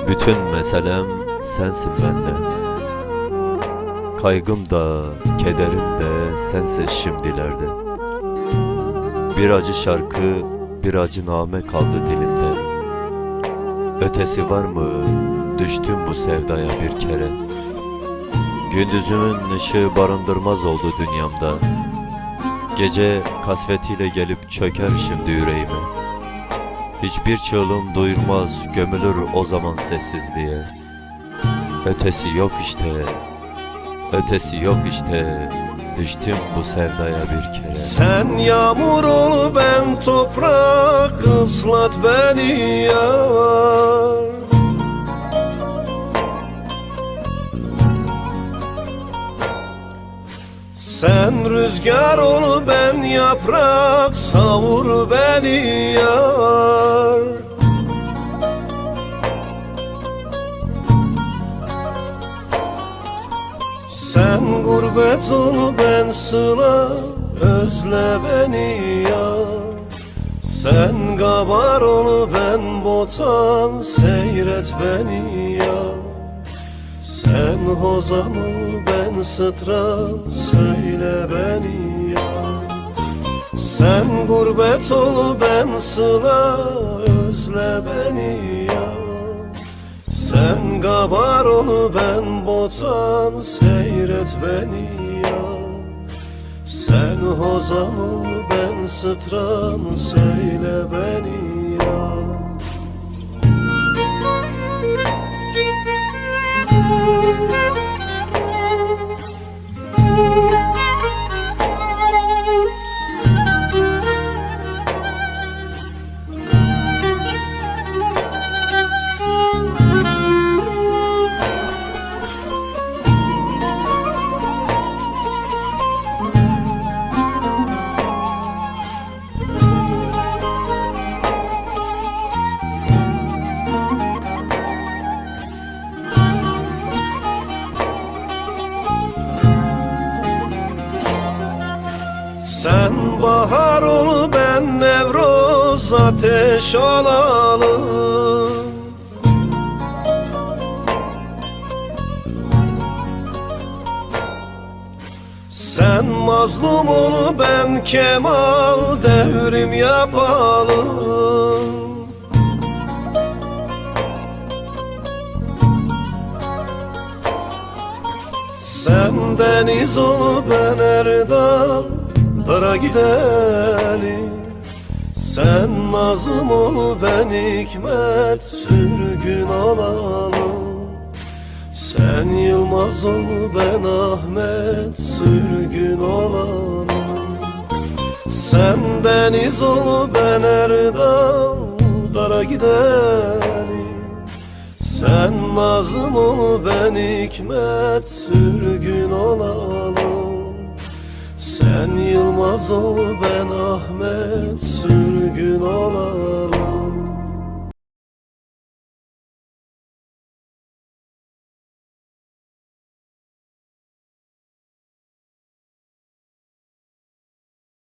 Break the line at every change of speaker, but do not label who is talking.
Bütün meselem sensin bende. Kaygım da, kederim de sensiz şimdilerde. Bir acı şarkı, bir acı name kaldı dilimde. Ötesi var mı? Düştüm bu sevdaya bir kere. Gündüzümün ışığı barındırmaz oldu dünyamda. Gece kasvetiyle gelip çöker şimdi yüreğime. Hiçbir çığlığım duyulmaz, gömülür o zaman sessizliğe. Ötesi yok işte, ötesi yok işte. Düştüm bu sevdaya bir kere.
Sen yağmur ol, ben toprak, ıslat beni yar. Sen rüzgar ol, ben yaprak, savur beni yar. Sen gurbet ol, ben sıla, özle beni yar. Sen gabar ol, ben botan, seyret beni yar. Sen hozan ol, ben sıtran, söyle beni yar. Sen gurbet ol, ben sıla, özle beni yar. Sen gabar ol, ben botan, seyret beni yar. Sen hozan ol, ben sıtran, söyle beni yar. Sen bahar ol, ben nevroz, ateş olalım. Sen mazlum ol, ben kemal, devrim yapalım. Sen deniz ol, ben erdal, dara gidelim. Sen nazım ol, ben hikmet, sürgün olalım. Sen Yılmaz ol, ben Ahmet, sürgün olalım. Sen deniz ol, ben erdal, dara gidelim. Sen nazım ol, ben hikmet, sürgün olalım. Sen Yılmaz ol, ben Ahmet, sürgün olalım.